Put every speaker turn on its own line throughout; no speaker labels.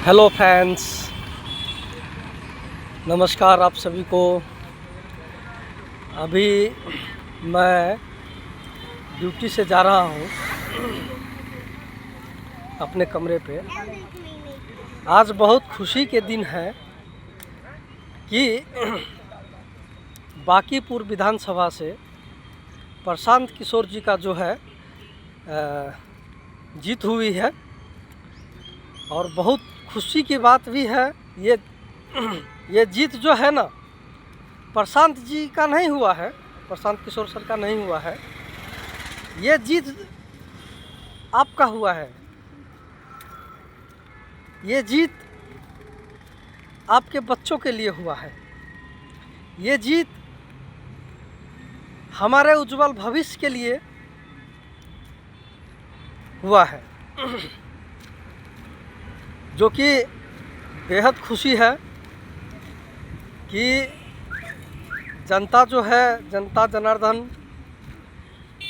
Hello friends, नमस्कार आप सभी को। अभी मैं ड्यूटी से जा रहा हूँ अपने कमरे पे। आज बहुत खुशी के दिन है कि बांकीपुर विधानसभा से प्रशांत किशोर जी का जो है जीत हुई है। और बहुत खुशी की बात भी है। ये जीत जो है ना, प्रशांत जी का नहीं हुआ है, प्रशांत किशोर सर का नहीं हुआ है। ये जीत आपका हुआ है। ये जीत आपके बच्चों के लिए हुआ है। ये जीत हमारे उज्जवल भविष्य के लिए हुआ है, जो कि बेहद खुशी है कि जनता जो है, जनता जनार्दन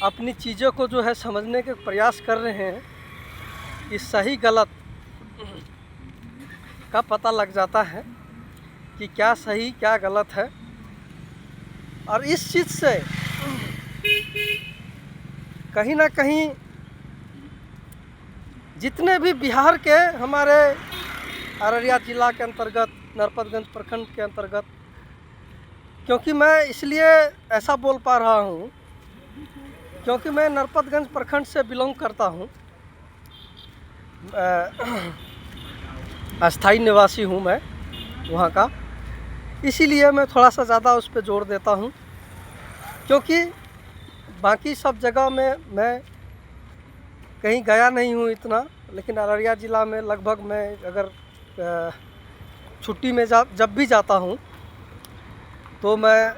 अपनी चीज़ों को जो है समझने के प्रयास कर रहे हैं कि सही गलत का पता लग जाता है कि क्या सही क्या गलत है। और इस चीज़ से कहीं ना कहीं जितने भी बिहार के हमारे अररिया जिला के अंतर्गत नरपतगंज प्रखंड के अंतर्गत, क्योंकि मैं इसलिए ऐसा बोल पा रहा हूँ क्योंकि मैं नरपतगंज प्रखंड से बिलोंग करता हूँ, अस्थाई निवासी हूँ मैं वहाँ का। इसीलिए मैं थोड़ा सा ज़्यादा उस पर जोर देता हूँ, क्योंकि बाकी सब जगह में मैं कहीं गया नहीं हूँ इतना, लेकिन अररिया ज़िला में लगभग मैं अगर छुट्टी में जब भी जाता हूँ तो मैं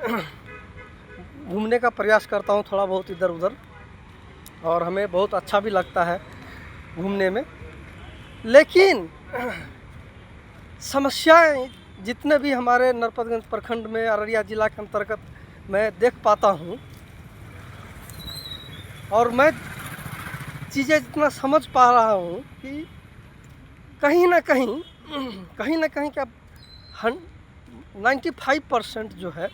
घूमने का प्रयास करता हूँ थोड़ा बहुत इधर उधर, और हमें बहुत अच्छा भी लगता है घूमने में। लेकिन समस्याएं जितने भी हमारे नरपतगंज प्रखंड में अररिया ज़िला के अंतर्गत मैं देख पाता हूँ, और मैं चीज़ें जितना समझ पा रहा हूँ कि कहीं ना कहीं क्या 95% जो है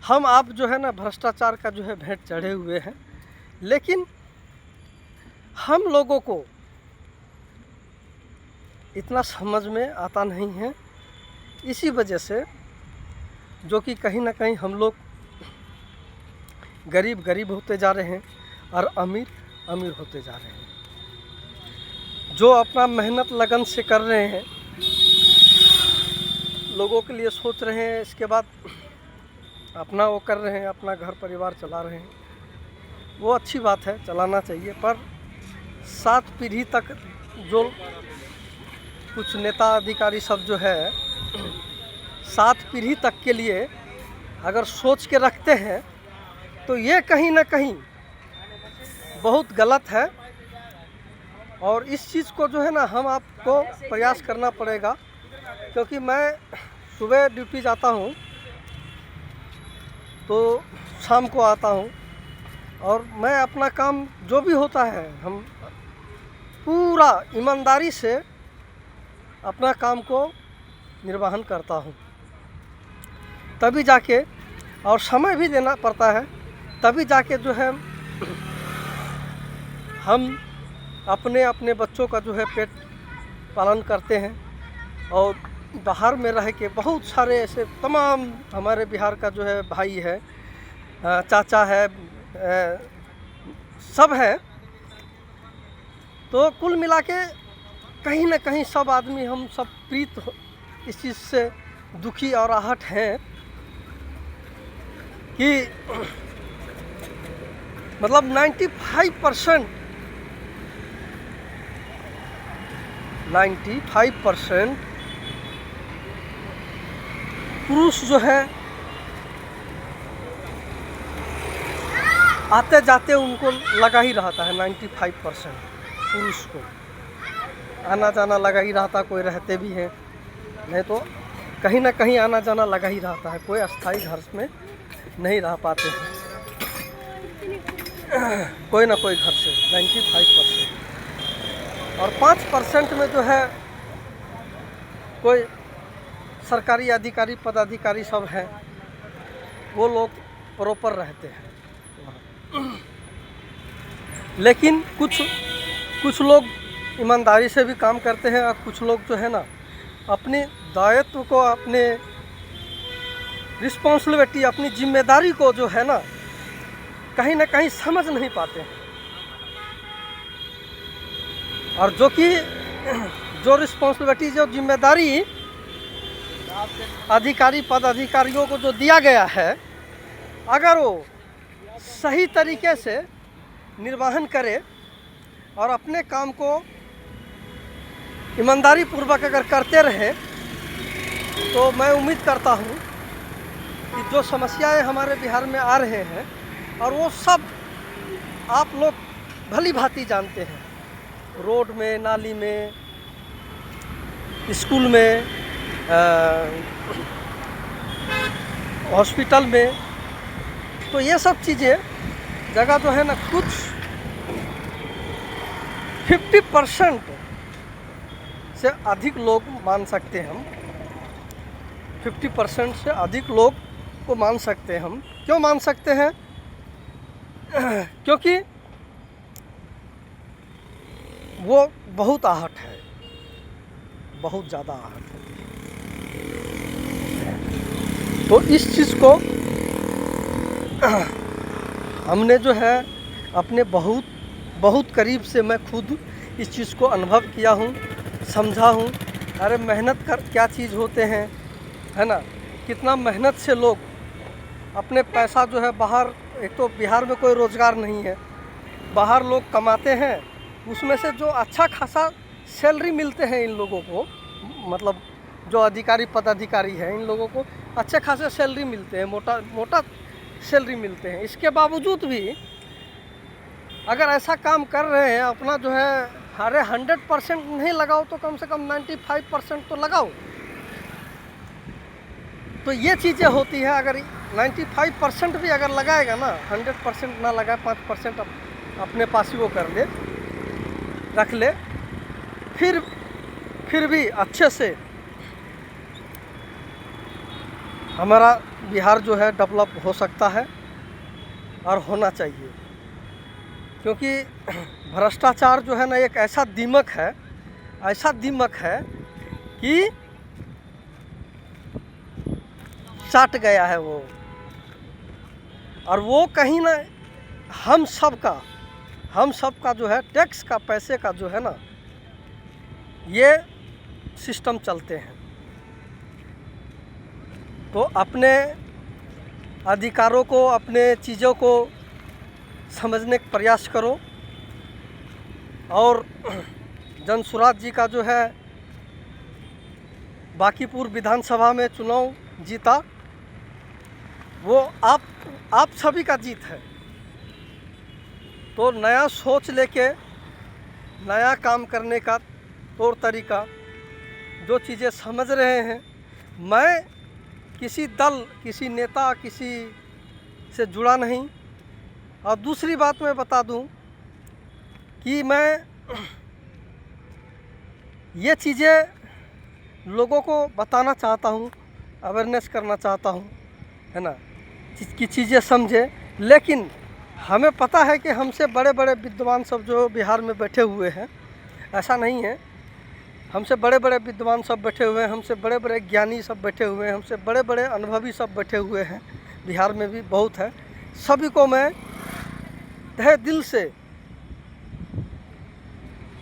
हम आप जो है ना भ्रष्टाचार का जो है भेंट चढ़े हुए हैं। लेकिन हम लोगों को इतना समझ में आता नहीं है, इसी वजह से जो कि कहीं ना कहीं हम लोग गरीब होते जा रहे हैं और अमीर होते जा रहे हैं। जो अपना मेहनत लगन से कर रहे हैं, लोगों के लिए सोच रहे हैं, इसके बाद अपना वो कर रहे हैं, अपना घर परिवार चला रहे हैं, वो अच्छी बात है, चलाना चाहिए। पर 7 पीढ़ी तक जो कुछ नेता अधिकारी सब जो है 7 पीढ़ी तक के लिए अगर सोच के रखते हैं तो ये कहीं ना कहीं बहुत गलत है। और इस चीज़ को जो है ना हम आपको प्रयास करना पड़ेगा, क्योंकि मैं सुबह ड्यूटी जाता हूँ तो शाम को आता हूँ, और मैं अपना काम जो भी होता है हम पूरा ईमानदारी से अपना काम को निर्वहन करता हूँ। तभी जाके, और समय भी देना पड़ता है, तभी जाके जो है हम अपने बच्चों का जो है पेट पालन करते हैं। और बाहर में रह के बहुत सारे ऐसे तमाम हमारे बिहार का जो है भाई है, चाचा है, सब है। तो कुल मिला के कहीं ना कहीं सब आदमी हम सब प्रीत इस चीज़ से दुखी और आहट हैं कि मतलब 95% पुरुष जो है आते जाते उनको लगा ही रहता है। 95% पुरुष को आना जाना लगा ही रहता, कोई रहते भी हैं, नहीं तो कहीं ना कहीं आना जाना लगा ही रहता है, कोई अस्थाई घर में नहीं रह पाते हैं कोई ना कोई घर से 95%। और 5% में जो है कोई सरकारी अधिकारी पदाधिकारी सब हैं, वो लोग प्रॉपर रहते हैं। लेकिन कुछ लोग ईमानदारी से भी काम करते हैं, और कुछ लोग जो है ना अपने दायित्व को, अपने रिस्पॉन्सिबिलिटी, अपनी जिम्मेदारी को जो है ना कहीं ना कहीं समझ नहीं पाते हैं। और जो रिस्पॉन्सिबिलिटी, जो जिम्मेदारी अधिकारी पदाधिकारियों को जो दिया गया है, अगर वो सही तरीके से निर्वहन करे और अपने काम को ईमानदारी पूर्वक अगर करते रहे, तो मैं उम्मीद करता हूँ कि जो समस्याएं हमारे बिहार में आ रहे हैं, और वो सब आप लोग भली भांति जानते हैं, रोड में, नाली में, स्कूल में, हॉस्पिटल में, तो ये सब चीज़ें जगह जो है ना कुछ 50% से अधिक लोग मान सकते हैं हम, 50% से अधिक लोग को मान सकते हैं हम। क्यों मान सकते हैं? क्योंकि वो बहुत आहट है, बहुत ज़्यादा आहट है। तो इस चीज़ को हमने जो है अपने बहुत करीब से, मैं खुद इस चीज़ को अनुभव किया हूँ, समझा हूँ। अरे मेहनत कर क्या चीज़ होते हैं, है ना, कितना मेहनत से लोग अपने पैसा जो है बाहर, एक तो बिहार में कोई रोज़गार नहीं है, बाहर लोग कमाते हैं, उसमें से जो अच्छा खासा सैलरी मिलते हैं इन लोगों को, मतलब जो अधिकारी पदाधिकारी हैं, इन लोगों को अच्छे खासे सैलरी मिलते हैं, मोटा सैलरी मिलते हैं। इसके बावजूद भी अगर ऐसा काम कर रहे हैं, अपना जो है, अरे 100% नहीं लगाओ तो कम से कम 95% तो लगाओ। तो ये चीज़ें होती है। अगर 95% भी अगर लगाएगा ना, 100% ना लगाए, 5% अपने पास ही वो कर ले, रख ले, फिर भी अच्छे से हमारा बिहार जो है डेवलप हो सकता है और होना चाहिए। क्योंकि भ्रष्टाचार जो है ना एक ऐसा दीमक है कि चाट गया है वो, और वो कहीं ना हम सब का जो है टैक्स का, पैसे का जो है ना, ये सिस्टम चलते हैं। तो अपने अधिकारों को, अपने चीज़ों को समझने का प्रयास करो। और जनसुराज जी का जो है बांकीपुर विधानसभा में चुनाव जीता, वो आप सभी का जीत है। तो नया सोच लेके, नया काम करने का तौर तरीका, जो चीज़ें समझ रहे हैं, मैं किसी दल, किसी नेता, किसी से जुड़ा नहीं। और दूसरी बात मैं बता दूं कि मैं ये चीज़ें लोगों को बताना चाहता हूँ, अवेयरनेस करना चाहता हूँ, है ना, कि चीज़ें समझे। लेकिन हमें पता है कि हमसे बड़े बड़े विद्वान सब जो बिहार में बैठे हुए हैं, ऐसा नहीं है, हमसे बड़े बड़े विद्वान सब बैठे हुए हैं, हमसे बड़े बड़े ज्ञानी सब बैठे हुए हैं, हमसे बड़े बड़े अनुभवी सब बैठे हुए हैं, बिहार में भी बहुत है। सभी को मैं तहे दिल से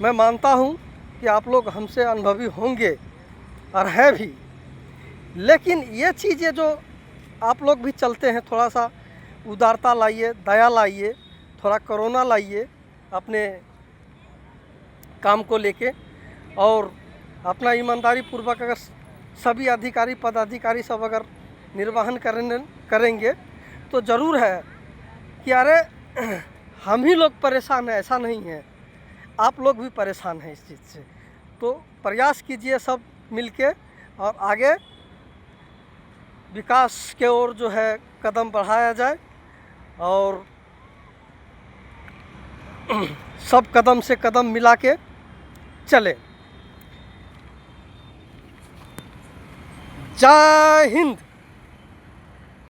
मैं मानता हूँ कि आप लोग हमसे अनुभवी होंगे और हैं भी। लेकिन ये चीज़ें जो आप लोग भी चलते हैं, थोड़ा सा उदारता लाइए, दया लाइए, थोड़ा करुणा लाइए अपने काम को लेके, और अपना ईमानदारी पूर्वक अगर सभी अधिकारी पदाधिकारी सब अगर निर्वहन करेंगे तो ज़रूर है कि अरे हम ही लोग परेशान हैं, ऐसा नहीं है, आप लोग भी परेशान हैं इस चीज़ से। तो प्रयास कीजिए सब मिलके, और आगे विकास के ओर जो है कदम बढ़ाया जाए, और सब कदम से कदम मिला के चले। जय हिंद।